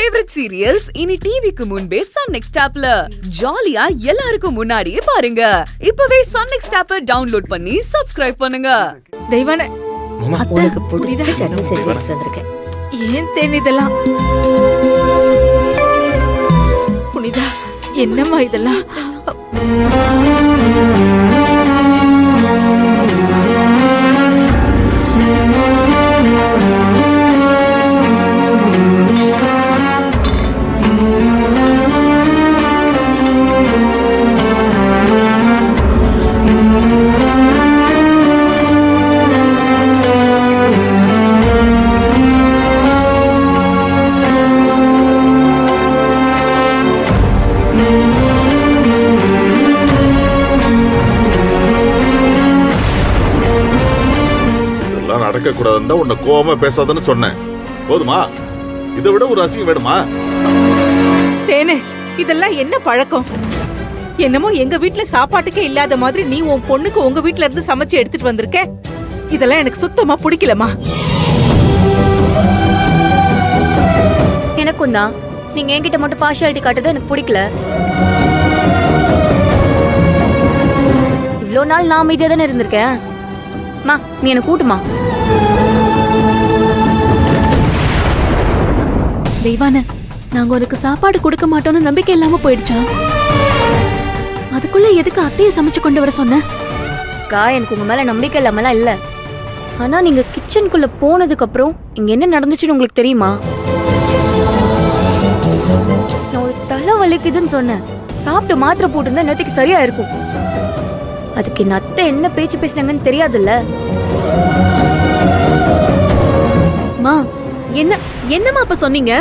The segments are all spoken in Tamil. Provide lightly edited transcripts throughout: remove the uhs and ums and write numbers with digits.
ஃபேவரட் சீரியல்ஸ் இனி டிவிக்கு முன்பே சன் நெக்ஸ்ட் ஆப்ல ஜாலியா எல்லாருக்கும் முன்னாடியே பாருங்க. இப்பவே சன் நெக்ஸ்ட் ஆப்பை டவுன்லோட் பண்ணி சப்ஸ்கிரைப் பண்ணுங்க. தெய்வான உனக்கு பிடிச்ச சட்னி செஞ்சு எடுத்துட்டு வந்திருக்கேன். ஏன் தேன் இதெல்லாம்? புனிதா, என்னம்மா இதெல்லாம்? நடக்க கூடாதுன்னு உன்னை கோவமா பேசாதன்னு சொன்னேன். போதுமா? இதை விட ஒரு அசிங்கம் வேணுமா? தேனே, இதெல்லாம் என்ன பழக்கம்? என்னமோ எங்க வீட்ல சாப்பாட்டுக்கே இல்லாத மாதிரி நீ உன் பொண்ணுக்கு உங்க வீட்ல இருந்து சமைச்சு எடுத்துட்டு வந்திருக்க. இதெல்லாம் எனக்கு சுத்தமா பிடிக்கலமா. எனக்கும் தான். நீங்க என்கிட்ட மட்டும் பார்ஷியாலிட்டி காட்டுறது எனக்கு பிடிக்கல. இவ்ளோ நாள் நான் அமைதியா தானே இருந்திருக்கேன். மா, நீ என்ன கூட்டுமா? தெய்வான, நாங்க உனக்கு சாப்பாடு கொடுக்க மாட்டோம்னு நம்பிக்கை இல்லாம போயிடுச்சா? அதுக்குள்ள எதுக்கு அத்தையை சமைச்சு கொண்டு வர சொன்ன? அக்கா, எனக்கு உங்க மேல நம்பிக்கை இல்லாமலாம் இல்ல. ஆனா நீங்க கிச்சனுக்குள்ள போனதுக்கு அப்புறம் இங்க என்ன நடந்துச்சுன்னு உங்களுக்கு தெரியுமா? நான் ஒரு தலை வலிக்குதுன்னு சொன்னேன். சாப்பிட்டு மாத்திரை போட்டிருந்தா நேத்துக்கு சரியா இருக்கும். அதுக்கு என் அத்தை என்ன பேச்சு பேசினாங்கன்னு தெரியாதுல்ல. மா, என்னமா அப்ப சொன்னீங்க?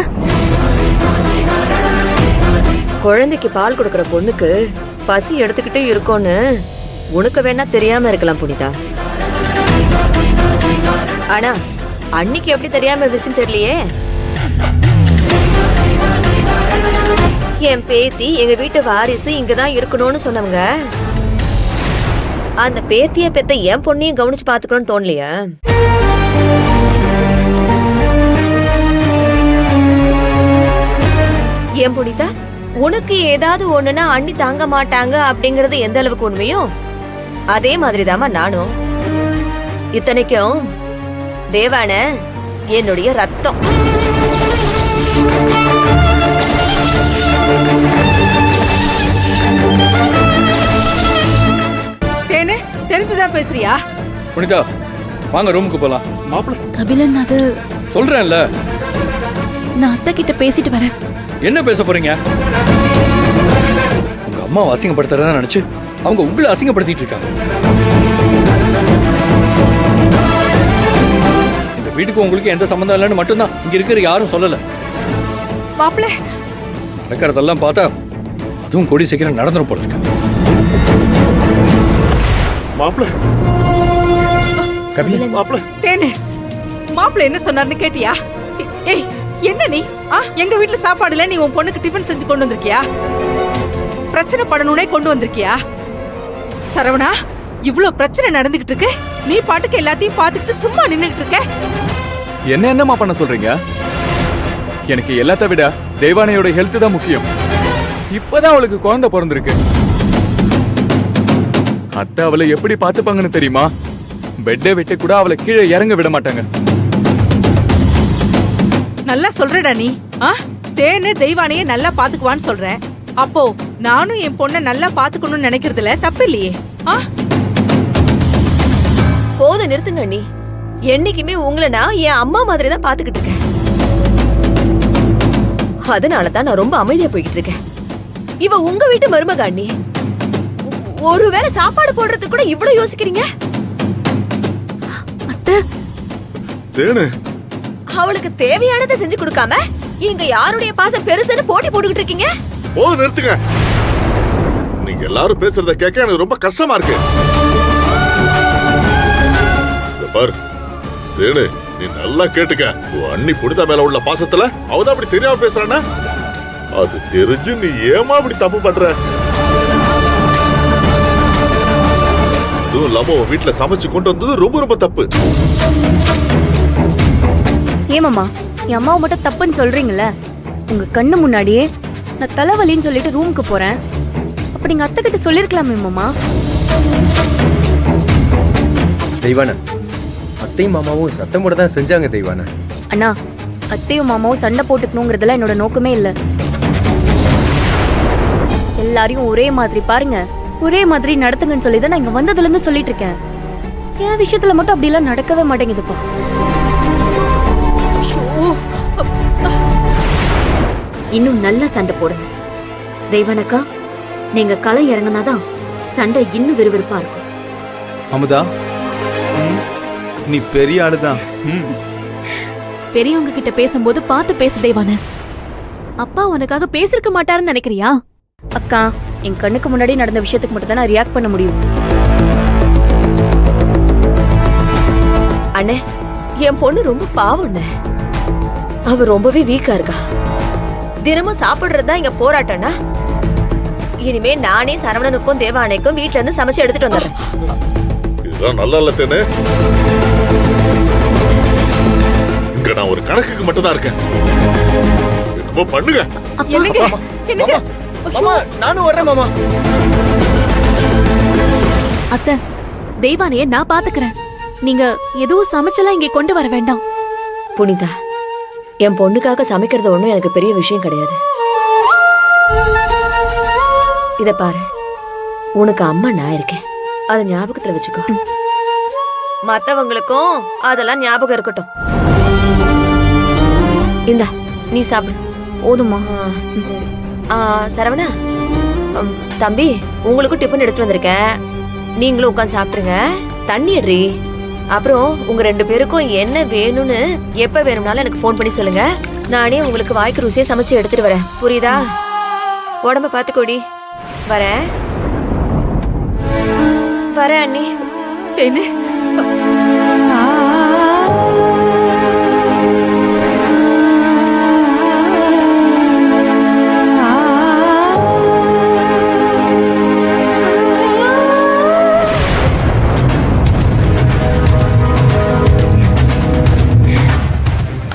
குழந்தைக்கு பால் கொடுக்கற பொண்ணுக்கு பசி எடுத்துக்கிட்டே இருக்கோன்னு உனக்கு வேணா தெரியாம இருக்கலாம் புனிதா. ஆனா அன்னைக்கு எப்படி தெரியாம இருந்துச்சுன்னு தெரியலையே. என் பேத்தி எங்க வீட்டு வாரிசு இங்கதான் இருக்கணும்னு சொன்னவங்க அந்த பேத்திய பெத்த என் பொண்ணையும் கவனிச்சு பாத்துக்கணும்னு தோணலையா? ஏன் புனிதா, உனக்கு ஏதாவது ஒண்ணுன்னா அண்ணி தாங்க மாட்டாங்க அப்படிங்கறது எந்த அளவுக்கு உண்மையோ அதே மாதிரிதாமா நானும். இத்தனைக்கும் தேவான என்னுடைய ரத்தம். தேனே, தெரிஞ்சுதான் பேசுறியா? புனிதா, வாங்க ரூமுக்கு போலாம். மாப்பிள்ள கபிலன், அது சொல்றேன்ல. நான் அத்தை கிட்ட பேசிட்டு வரேன். என்ன பேச போறீங்க? உங்க அம்மா அசிங்கப்படுத்துறதா நினைச்சு அவங்க உங்களை அசிங்கப்படுத்திட்டு இருக்காங்க. இந்த வீட்டுக்கு உங்களுக்கு எந்த சம்பந்தம் இல்லைன்னு மட்டும்தான் இங்க இருக்கிற யாரும் சொல்லல. மாப்பிள்ள, நடக்கிறதெல்லாம் பார்த்தா அதுவும் கூடி சீக்கிரம் நடந்துரும் போல இருக்கு. மாப்பிள்ள கபிலன், மாப்பிள்ள தேனே, மாப்பிள்ள என்ன சொன்னார்னு கேட்டியா? ஏய், என்ன நீ எங்க வீட்டுல சாப்பாடுல நீ உன் பொண்ணுக்கு டிஃபன் செஞ்சு கொண்டு வந்திருக்கியா? பிரச்சனை படணும்னே கொண்டு வந்திருக்கியா? சரவணா, இவ்ளோ பிரச்சனை நடந்துகிட்டு இருக்கு, நீ பாட்டுக்கு எல்லாத்தையும் பாத்துக்கிட்டு சும்மா நின்னுகிட்டு இருக்க. என்னமா பண்ண சொல்றீங்க? எனக்கு எல்லாத்த விட தெய்வானையோட ஹெல்த் தான் முக்கியம். இப்பதான் அவளுக்கு குழந்தை பிறந்திருக்கு. அத்தை அவளை எப்படி பாத்துப்பாங்கன்னு தெரியுமா? பெட்டை விட்டு கூட அவளை கீழே இறங்க விட மாட்டாங்க. நல்லா சொல்றடா நீ. தேனு தெய்வானையே நல்லா பாத்துக்குவான்னு சொல்றேன். அப்போ நானும் என் பொண்ண நல்லா பாத்துக்கணும்னு நினைக்கிறதுல தப்பு இல்லையே. போத நிறுத்துங்க அண்ணி. என்னைக்குமே உங்களை நான் என் அம்மா மாதிரி தான் பாத்துக்கிட்டு இருக்கேன். அதனாலதான் நான் ரொம்ப அமைதியா போய்கிட்டு இருக்கேன். இவ உங்க வீட்டு மருமக அண்ணி. ஒருவேளை சாப்பாடு போடுறதுக்கு கூட இவ்வளவு யோசிக்கிறீங்க? அத்தை, தேனு, அவளுக்கு தேவையானதை செஞ்சு கொடுக்காம இங்க யாருடைய பாசம் பெருசுன்னு போட்டி போட்டுக்கிட்டு இருக்கீங்க? போதும் நிறுத்துங்க. நீங்க எல்லாரும் பேசுறத கேட்க எனக்கு ரொம்ப கஷ்டமா இருக்கு. பாரு தேனு, நீ நல்லா கேட்டுக்க. உன் அண்ணி புனிதா மேல உள்ள பாசத்துல அவதான் அப்படி தெரியாம பேசுறானா? அது தெரிஞ்சு நீ ஏமா அப்படி தப்பு பண்ற? அதுவும் இல்லாம உன் வீட்டுல சமைச்சு கொண்டு வந்தது ரொம்ப ரொம்ப தப்பு. ஏமாமா, என் அம்மாவை மட்டும் தப்புன்னு சொல்றீங்கல்ல, உங்க கண்ணு முன்னாடியே நான் தலைவலின்னு சொல்லிட்டு ரூமுக்கு போறேன். அப்ப நீங்க அத்தை கிட்ட சொல்லிருக்கலாமே மாமா. தெய்வானா, அத்தையும் மாமாவும் சத்தம் போட தான் செஞ்சாங்க தெய்வானா. அண்ணா, அத்தையும் மாமாவும் சண்டை போட்டுக்கணுங்கிறதுலாம் என்னோட நோக்கமே இல்ல. எல்லாரையும் ஒரே மாதிரி பாருங்க, ஒரே மாதிரி நடத்துங்கன்னு சொல்லி தான் நான் இங்க வந்ததுல இருந்து சொல்லிட்டு இருக்கேன். என் விஷயத்துல மட்டும் அப்படி எல்லாம் நடக்கவே மாட்டேங்குதுப்பா. இன்னும் நல்ல சண்டை போடுங்க தெய்வானக்கா. நீங்க களை இறங்கினாதான் சண்டை இன்னும் விறுவிறுப்பா இருக்கும். அமுதா, நீ பெரிய ஆளுதான். பெரியவங்க கிட்ட பேசும்போது பார்த்து பேசு தெய்வான. அப்பா உனக்காக பேசிருக்க மாட்டாருன்னு நினைக்கிறியா? அக்கா, என் கண்ணுக்கு முன்னாடி நடந்த விஷயத்துக்கு மட்டும் தான் நான் ரியாக்ட் பண்ண முடியும். அண்ணே, என் பொண்ணு ரொம்ப பாவம்ண்ணே. அவ ரொம்பவே வீக்கா இருக்கா. தினமும் சாப்பிடுறதுதான் இங்க போராட்டம்னா, இனிமே நானே சரவணனுக்கும் தேவானைக்கும் வீட்ல இருந்து சமைச்சு எடுத்துட்டு வந்துடுறேன். இதெல்லாம் நல்லா இல்ல தேனே. இங்க நான் ஒரு கணக்குக்கு மட்டும் தான் இருக்கேன். என்னமோ பண்ணுங்க. என்னங்க என்னங்க? மாமா, நானும் வர்றேன் மாமா. அத்தை, தெய்வானைய நான் பாத்துக்கிறேன். நீங்க எதுவும் சமைச்செல்லாம் இங்கே கொண்டு வர வேண்டாம். புனிதா, என் பொண்ணுக்காக சமைக்கிறது ஒண்ணும் எனக்கு பெரிய விஷயம் கிடையாது. இத பாரு, உனக்கு அம்மா நான் இருக்கேன், அத ஞாபகத்துல வச்சுக்கோ. மத்தவங்களுக்கும் அதெல்லாம் ஞாபகம் இருக்கட்டும். இந்தா, நீ சாப்பிடு. போதுமா? சரவணா, தம்பி, உங்களுக்கும் டிஃபன் எடுத்துட்டு வந்திருக்கேன். நீங்களும் உட்காந்து சாப்பிட்டுருங்க. தண்ணி எடுறி. அப்புறம் உங்க 2 பேருக்கும் என்ன வேணும்னு எப்ப வேணும்னாலும் எனக்கு ஃபோன் பண்ணி சொல்லுங்க. நானே உங்களுக்கு வாய்க்கு ருசியை சமைச்சு எடுத்துட்டு வரேன். புரியுதா? உடம்ப பாத்துக்கோடி. வரேன் வரேன் அண்ணி. என்ன?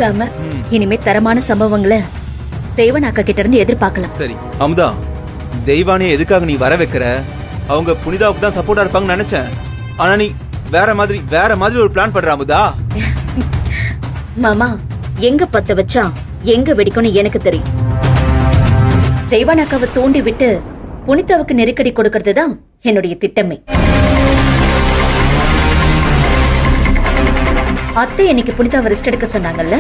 செம. இனிமே தரமான சம்பவங்களை தெய்வனாக்கா கிட்ட இருந்து எதிர்பார்க்கலாம். சரி அமுதா, தெய்வானைய எதுக்காக நீ வர வைக்கிற? அவங்க புனிதாவுக்கு தான் சப்போர்ட்டா இருப்பாங்கன்னு நினைச்சேன். ஆனா நீ வேற மாதிரி ஒரு பிளான் பண்ற அமுதா. மாமா, எங்க பத்த வச்சா எங்க வெடிக்கும்னு எனக்கு தெரியும். தெய்வானாக்காவை தூண்டி விட்டு புனிதாவுக்கு நெருக்கடி கொடுக்கறது தான் என்னுடைய திட்டமே. அத்தை இன்னைக்கு புனிதாவை ரெஸ்ட் எடுக்க சொன்னாங்கல்ல,